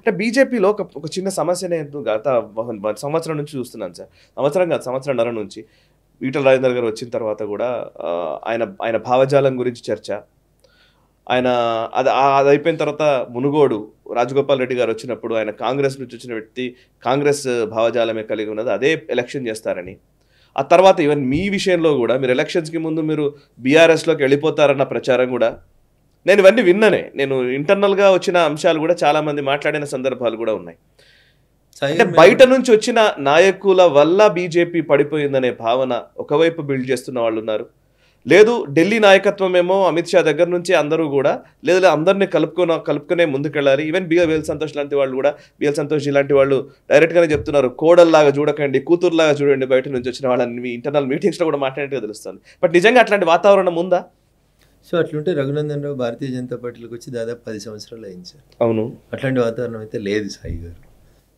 అంటే బీజేపీలో ఒక చిన్న సమస్య నేను గత సంవత్సరం నుంచి చూస్తున్నాను సార్. సంవత్సరం కాదు, సంవత్సరంన్నర నుంచి. ఈటల రాజేందర్ గారు వచ్చిన తర్వాత కూడా ఆయన ఆయన భావజాలం గురించి చర్చ. ఆయన అది అయిపోయిన తర్వాత మునుగోడు రాజగోపాల్ రెడ్డి గారు వచ్చినప్పుడు ఆయన కాంగ్రెస్ నుంచి వచ్చిన వ్యక్తి, కాంగ్రెస్ భావజాలమే కలిగి ఉన్నది, అదే ఎలక్షన్ చేస్తారని. ఆ తర్వాత ఈవెన్ మీ విషయంలో కూడా మీరు ఎలక్షన్స్కి ముందు మీరు బీఆర్ఎస్లోకి వెళ్ళిపోతారన్న ప్రచారం కూడా నేను ఇవన్నీ విన్నానే. నేను ఇంటర్నల్గా వచ్చిన అంశాలు కూడా చాలా మంది మాట్లాడిన సందర్భాలు కూడా ఉన్నాయి. అంటే బయట నుంచి వచ్చిన నాయకుల వల్ల బీజేపీ పడిపోయిందనే భావన ఒకవైపు బిల్డ్ చేస్తున్న వాళ్ళు ఉన్నారు. లేదు ఢిల్లీ నాయకత్వం ఏమో అమిత్ షా దగ్గర నుంచి అందరూ కూడా లేదు అందరినీ కలుపుకునే ముందుకెళ్ళాలి. ఈవెన్ బిఎల్ సంతోష్ లాంటి వాళ్ళు కూడా, బిఎల్ సంతోష్ ఇలాంటి వాళ్ళు డైరెక్ట్గానే చెప్తున్నారు, కోడల్లాగా చూడకండి, కూతురులాగా చూడండి బయట నుంచి వచ్చిన వాళ్ళని. మీ ఇంటర్నల్ మీటింగ్స్లో కూడా మాట్లాడినట్టుగా తెలుస్తుంది. బట్ నిజంగా అట్లాంటి వాతావరణం ఉందా? సో అట్లుంటే రఘునందన్ రావు భారతీయ జనతా పార్టీలోకి వచ్చి దాదాపు 10 సంవత్సరాలు అయింది సార్. అవును, అట్లాంటి వాతావరణం అయితే లేదు సాయి గారు.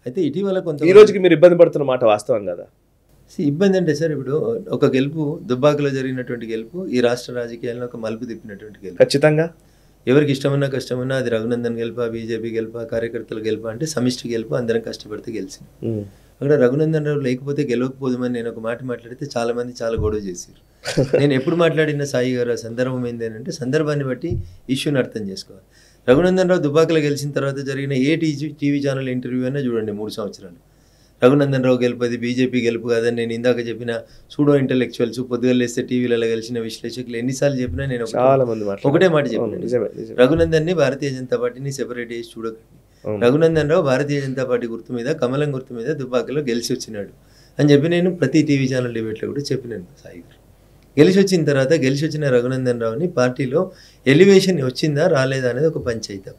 అయితే ఇటీవల కొంత ఈ రోజుకి మీరు ఇబ్బంది పడుతున్న మాట వాస్తవం కదా? ఇబ్బంది అంటే సార్, ఇప్పుడు ఒక గెలుపు దుబ్బాకలో జరిగినటువంటి గెలుపు ఈ రాష్ట్ర రాజకీయాల్లో ఒక మలుపు తిప్పినటువంటి గెలుపు. ఖచ్చితంగా ఎవరికి ఇష్టమన్నా కష్టమన్నా అది రఘునందన్ గెలుపా, బీజేపీ గెలుపా, కార్యకర్తల గెలుపా అంటే సమిష్టి గెలుపు, అందరం కష్టపడితే గెలిచింది. అక్కడ రఘునందన్ రావు లేకపోతే గెలవకపోదామని నేను ఒక మాట మాట్లాడితే చాలా మంది చాలా గొడవ చేశారు. నేను ఎప్పుడు మాట్లాడిన సాయి గారు ఆ సందర్భం ఏంటంటే సందర్భాన్ని బట్టి ఇష్యూని అర్థం చేసుకోవాలి. రఘునందన్ రావు దుబ్బాకలో గెలిచిన తర్వాత జరిగిన ఏ టీవీ ఛానల్ ఇంటర్వ్యూ అయినా చూడండి 3 సంవత్సరాలు రఘునందన్ రావు గెలుపది బీజేపీ గెలుపు కాదని నేను ఇందాక చెప్పిన సూడో ఇంటలెక్చువల్స్ పొద్దుగా లేస్తే టీవీలలో గెలిచిన విశ్లేషకులు ఎన్నిసార్లు చెప్పినా నేను ఒకటే మాట చెప్పాను, రఘునందన్ని భారతీయ జనతా పార్టీని సెపరేట్ చేసి చూడకండి. రఘునందన్ రావు భారతీయ జనతా పార్టీ గుర్తు మీద, కమలం గుర్తు మీద దుబ్బాకలో గెలిచి వచ్చినాడు అని చెప్పి నేను ప్రతి టీవీ ఛానల్ డిబేట్లో కూడా చెప్పినాను. సాయి గారు గెలిచి వచ్చిన తర్వాత గెలిచి వచ్చిన రఘునందన్ రావుని పార్టీలో ఎలివేషన్ వచ్చిందా రాలేదా అనేది ఒక పంచాయతీ.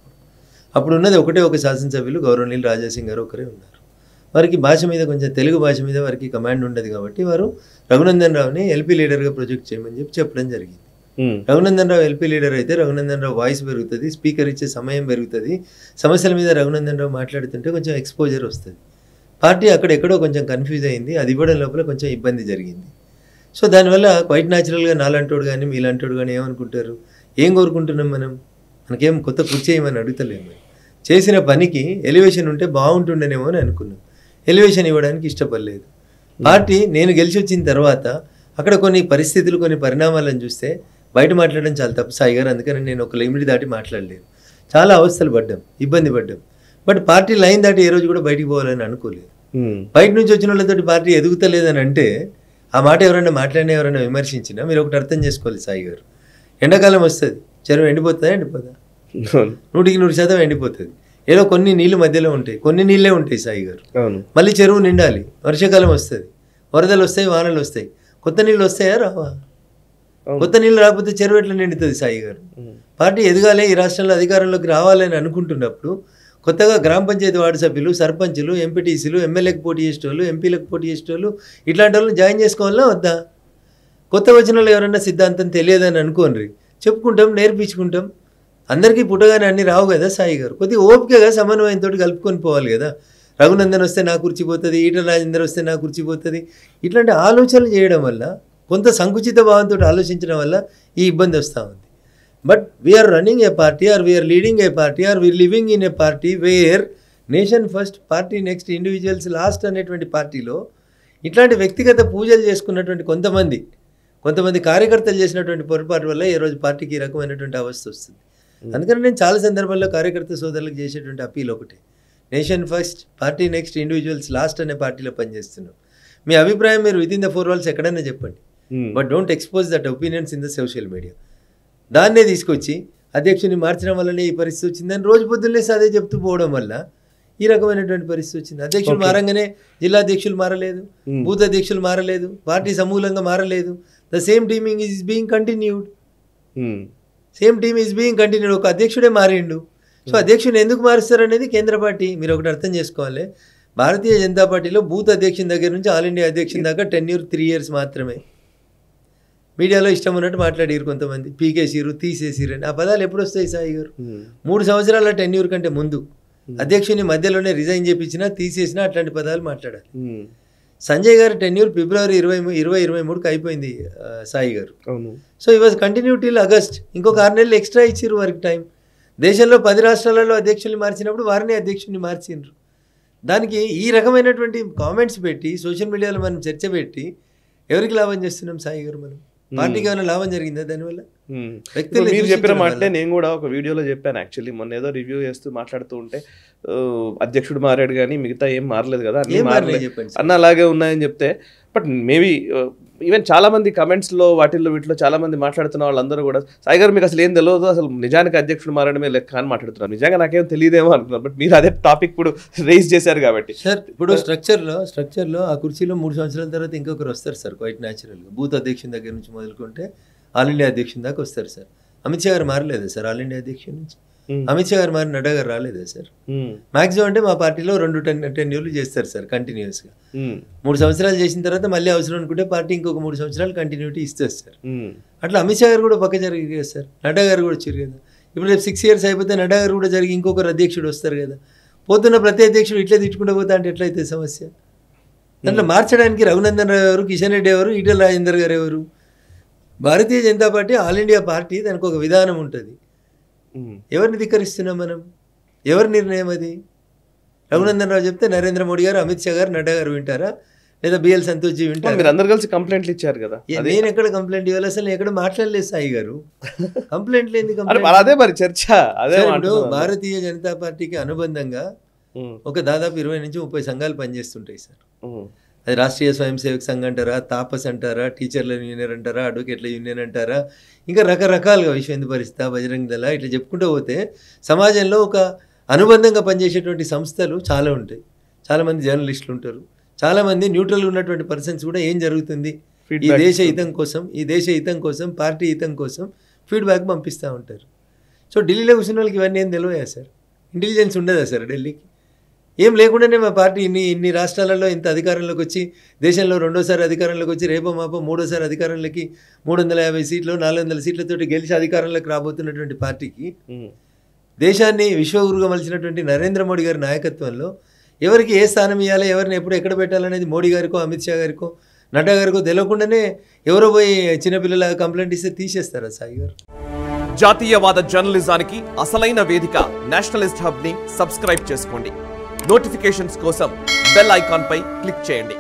అప్పుడు ఉన్నది ఒకటే ఒక శాసనసభ్యులు గౌరవనీయులు రాజాసింగ్ గారు ఒకరే ఉన్నారు. వారికి భాష మీద కొంచెం తెలుగు భాష మీద వారికి కమాండ్ ఉండదు కాబట్టి వారు రఘునందన్ రావుని ఎల్పీ లీడర్గా ప్రొజెక్ట్ చేయమని చెప్పడం జరిగింది. రఘునందన్ రావు ఎల్పీ లీడర్ అయితే రఘునందన్ రావు వాయిస్ పెరుగుతుంది, స్పీకర్ ఇచ్చే సమయం పెరుగుతుంది, సమస్యల మీద రఘునందన్ రావు మాట్లాడుతుంటే కొంచెం ఎక్స్పోజర్ వస్తుంది. పార్టీ అక్కడెక్కడో కొంచెం కన్ఫ్యూజ్ అయింది, అది ఇవ్వడం లోపల కొంచెం ఇబ్బంది జరిగింది. సో దానివల్ల క్వైట్ న్యాచురల్గా నాలంటోడు కానీ మీలాంటోడు కానీ ఏమనుకుంటారు, ఏం కోరుకుంటున్నాం మనకేం కొత్త కుర్చీ చేయమని అడుగుతలేము, చేసిన పనికి ఎలివేషన్ ఉంటే బాగుంటుండేనేమో అని అనుకున్నాం. ఎలివేషన్ ఇవ్వడానికి ఇష్టపడలేదు పార్టీ. నేను గెలిచి వచ్చిన తర్వాత అక్కడ కొన్ని పరిస్థితులు, కొన్ని పరిణామాలను చూస్తే బయట మాట్లాడడం చాలా తప్పు సాయి గారు. అందుకని నేను ఒక లిమిట్ దాటి మాట్లాడలేదు. చాలా అవస్థలు పడ్డాం, ఇబ్బంది పడ్డాం. బట్ పార్టీ లైన్ దాటి ఏ రోజు కూడా బయటికి పోవాలని అనుకోలేదు. బయట నుంచి వచ్చిన వాళ్ళతో పార్టీ ఎదుగుతలేదని అంటే ఆ మాట ఎవరైనా మాట్లాడినా, ఎవరైనా విమర్శించినా మీరు ఒకటి అర్థం చేసుకోవాలి సాయి గారు, ఎండాకాలం వస్తుంది, చెరువు ఎండిపోతుందా? ఎండిపోదా? 100% ఎండిపోతుంది. ఏదో కొన్ని నీళ్ళు మధ్యలో ఉంటాయి, కొన్ని నీళ్ళే ఉంటాయి సాయి గారు. మళ్ళీ చెరువు నిండాలి, వర్షాకాలం వస్తుంది, వరదలు వస్తాయి, వానలు వస్తాయి, కొత్త నీళ్ళు వస్తాయా రావా? కొత్త నీళ్ళు రాకపోతే చెరువు ఎట్లా నిండుతుంది సాయి గారు? పార్టీ ఎదగాలి, ఈ రాష్ట్రంలో అధికారంలోకి రావాలని అనుకుంటున్నప్పుడు కొత్తగా గ్రామ పంచాయతీ వార్డు సభ్యులు, సర్పంచులు, ఎంపీటీసీలు, ఎమ్మెల్యేకి పోటీ చేసేటోళ్ళు, ఎంపీలకు పోటీ చేసేటోళ్ళు ఇట్లాంటి వాళ్ళు జాయిన్ చేసుకోవాలా వద్దా? కొత్త వచ్చిన వాళ్ళు ఎవరన్నా సిద్ధాంతం తెలియదని అనుకోండి, చెప్పుకుంటాం, నేర్పించుకుంటాం. అందరికీ పుట్టగానే అన్నీ రావు కదా సాయి గారు. కొద్దిగా ఓపికగా సమన్వయంతో కలుపుకొని పోవాలి కదా. రఘునందన్ వస్తే నా కుర్చీ పోతుంది, ఈటల రాజేందర్ వస్తే నా కుర్చీ పోతుంది, ఇట్లాంటి ఆలోచనలు చేయడం వల్ల, కొంత సంకుచిత భావంతో ఆలోచించడం వల్ల ఈ ఇబ్బంది వస్తూ ఉంది. But we are running a party, or we are leading a party, or we are living in a party where nation first, party next, individuals last అనేటువంటి పార్టీలో ఇట్లాంటి వ్యక్తిగత పూజలు చేసుకున్నటువంటి కొంతమంది కార్యకర్తలు చేసినటువంటి పొరపాటు వల్ల ఈరోజు పార్టీకి ఈ రకమైనటువంటి అవస్థ వస్తుంది. అందుకని నేను చాలా సందర్భాల్లో కార్యకర్త సోదరులకు చేసేటువంటి అప్పీల్ ఒకటే, nation first, party next, individuals last అనే పార్టీలో పనిచేస్తున్నాం. మీ అభిప్రాయం మీరు విత్ ఇన్ ద 4 walls ఎక్కడైనా చెప్పండి, but don't expose that opinions in the social media. దాన్నే తీసుకొచ్చి అధ్యక్షుని మార్చడం వల్లనే ఈ పరిస్థితి వచ్చిందని రోజు పొద్దున్నే అదే చెప్తూ పోవడం వల్ల ఈ రకమైనటువంటి పరిస్థితి వచ్చింది. అధ్యక్షులు మారంగానే జిల్లా అధ్యక్షులు మారలేదు, బూత్ అధ్యక్షులు మారలేదు, పార్టీ సమూలంగా మారలేదు. The same teaming is being continued. ఒక అధ్యక్షుడే మారిండు. సో అధ్యక్షుని ఎందుకు మారుస్తారు అనేది కేంద్ర పార్టీ మీరు ఒకటి అర్థం చేసుకోవాలి. భారతీయ జనతా పార్టీలో బూత్ అధ్యక్షుని దగ్గర నుంచి ఆల్ ఇండియా అధ్యక్షుని దాకా టెన్యూర్ 3 years మాత్రమే. మీడియాలో ఇష్టం ఉన్నట్టు మాట్లాడారు కొంతమంది, పీకేసీరు, తీసేసిరు అని. ఆ పదాలు ఎప్పుడు వస్తాయి సాయి గారు? 3 సంవత్సరాల టెన్యూర్ కంటే ముందు అధ్యక్షుని మధ్యలోనే రిజైన్ చేయించినా, తీసేసినా అట్లాంటి పదాలు మాట్లాడాలి. సంజయ్ గారు టెన్యూర్ February 2023కి అయిపోయింది సాయి గారు. సో ఈ వాజ్ కంటిన్యూ టిల్ August. ఇంకొక 6 నెలలు ఎక్స్ట్రా ఇచ్చిరు వారికి టైం. దేశంలో 10 రాష్ట్రాలలో అధ్యక్షుల్ని మార్చినప్పుడు వారిని అధ్యక్షుల్ని మార్చిండ్రు. దానికి ఈ రకమైనటువంటి కామెంట్స్ పెట్టి సోషల్ మీడియాలో మనం చర్చ పెట్టి ఎవరికి లాభం చేస్తున్నాం సాయి గారు? మనం పార్టీకి ఏమైనా లాభం జరిగిందా దానివల్ల? మీరు చెప్పిన మాటలే నేను కూడా ఒక వీడియోలో చెప్పాను. యాక్చువల్లీ మొన్న ఏదో రివ్యూ చేస్తూ మాట్లాడుతూ ఉంటే అధ్యక్షుడు మారాడు కానీ మిగతా ఏం మారలేదు కదా అన్న అలాగే ఉన్నాయని చెప్తే, బట్ మేబీ ఈవెన్ చాలా మంది కమెంట్స్లో వీటిలో చాలా మంది మాట్లాడుతున్న వాళ్ళందరూ కూడా సాయి గారు మీకు అసలు ఏం తెలియదు, అసలు నిజానికి అధ్యక్షుడు మారడమే లెక్క అని మాట్లాడుతున్నారు. నిజంగా నాకేం తెలియదేమో అనుకున్నారు, బట్ మీరు అదే టాపిక్ ఇప్పుడు రేస్ చేశారు కాబట్టి. సార్ ఇప్పుడు స్ట్రక్చర్లో ఆ కుర్చీలో 3 సంవత్సరాల తర్వాత ఇంకొకరు వస్తారు సార్, క్వైట్ న్యాచురల్గా. బూత్ అధ్యక్షుని దగ్గర నుంచి మొదలుకుంటే ఆల్ ఇండియా అధ్యక్షుని దాకా వస్తారు సార్. అమిత్ షా గారు మారలేదా సార్ ఆల్ ఇండియా అధ్యక్షుడి నుంచి? అమిత్ షా గారు మారి నడ్డా గారు రాలేదా సార్? మాక్సిమం అంటే మా పార్టీలో 2 టెన్యూర్లు చేస్తారు సార్ కంటిన్యూస్గా. 3 సంవత్సరాలు చేసిన తర్వాత మళ్ళీ అవసరం అనుకుంటే పార్టీ ఇంకొక 3 సంవత్సరాలు కంటిన్యూటీ ఇస్తారు సార్. అట్లా అమిత్ షా గారు కూడా పక్క జరిగి కదా సార్, నడ్డా గారు కూడా వచ్చారు కదా. ఇప్పుడు రేపు 6 years అయిపోతే నడ్డా గారు కూడా జరిగి ఇంకొకరు అధ్యక్షుడు వస్తారు కదా. పోతున్న ప్రతి అధ్యక్షుడు ఇట్లా తిట్టుకుంటూ పోతా అంటే ఎట్లయితే సమస్య? దాంట్లో మార్చడానికి రఘునందన్ రావు ఎవరు, కిషన్ రెడ్డి ఎవరు, ఈటెల రాజేందర్ గారు ఎవరు? Bharatiya Janata party all India party, దానికి ఒక విధానం ఉంటుంది. ఎవరిని ధిక్కరిస్తున్నాం మనం? ఎవరి నిర్ణయం అది? రఘునందన్ రావు చెప్తే నరేంద్ర మోడీ గారు, అమిత్ షా గారు, నడ్డా గారు వింటారా? లేదా బిఎల్ సంతోష్ జీ వింటారా? మీరు అందరు కలిసి కంప్లైంట్లు ఇచ్చారు కదా. నేను ఎక్కడ కంప్లైంట్ ఇవ్వాలి? అసలు నేను ఎక్కడ మాట్లాడలేదు సాయి గారు. కంప్లైంట్లు ఏంది? అదే మరి చర్చ అదే. భారతీయ జనతా పార్టీకి అనుబంధంగా ఒక దాదాపు 20 నుంచి 30 సంఘాలు పనిచేస్తుంటాయి సార్. అది రాష్ట్రీయ స్వయం సేవక్ సంఘ్ అంటారా, తాపస్ అంటారా, టీచర్ల యూనియన్ అంటారా, అడ్వకేట్ల యూనియన్ అంటారా, ఇంకా రకరకాలుగా విశ్వ హిందూ పరిషత్, బజరంగ్ దళ, ఇట్లా చెప్పుకుంటూ పోతే సమాజంలో ఒక అనుబంధంగా పనిచేసేటువంటి సంస్థలు చాలా ఉంటాయి. చాలామంది జర్నలిస్టులు ఉంటారు, చాలామంది న్యూట్రల్గా ఉన్నటువంటి పర్సన్స్ కూడా ఏం జరుగుతుంది ఈ దేశ హితం కోసం పార్టీ హితం కోసం ఫీడ్బ్యాక్ పంపిస్తూ ఉంటారు. సో ఢిల్లీలో కూర్చున్న వాళ్ళకి ఇవన్నీ ఏం తెలియదా సార్? ఇంటెలిజెన్స్ ఉండదా సార్ ఢిల్లీకి? ఏం లేకుండానే మా పార్టీ ఇన్ని రాష్ట్రాలలో ఇంత అధికారంలోకి వచ్చి, దేశంలో 2వ అధికారంలోకి వచ్చి, రేపో మాపో 3వ అధికారంలోకి 350 సీట్లు 400 సీట్లతోటి గెలిచి అధికారంలోకి రాబోతున్నటువంటి పార్టీకి, దేశాన్ని విశ్వగురుగా మలిచినటువంటి నరేంద్ర మోడీ గారి నాయకత్వంలో ఎవరికి ఏ స్థానం ఇవ్వాలి, ఎవరిని ఎప్పుడు ఎక్కడ పెట్టాలనేది మోడీ గారికో, అమిత్ షా గారికో, నడ్డా గారికో తెలియకుండానే ఎవరో పోయి చిన్నపిల్లల కంప్లైంట్ ఇస్తే తీసేస్తారా సాయి గారు? జాతీయవాద జర్నలిజానికి అసలైన వేదిక నేషనలిస్ట్ హబ్ ని సబ్స్క్రైబ్ చేసుకోండి. నోటిఫికేషన్స్ కోసం బెల్ ఐకాన్ పై క్లిక్ చేయండి.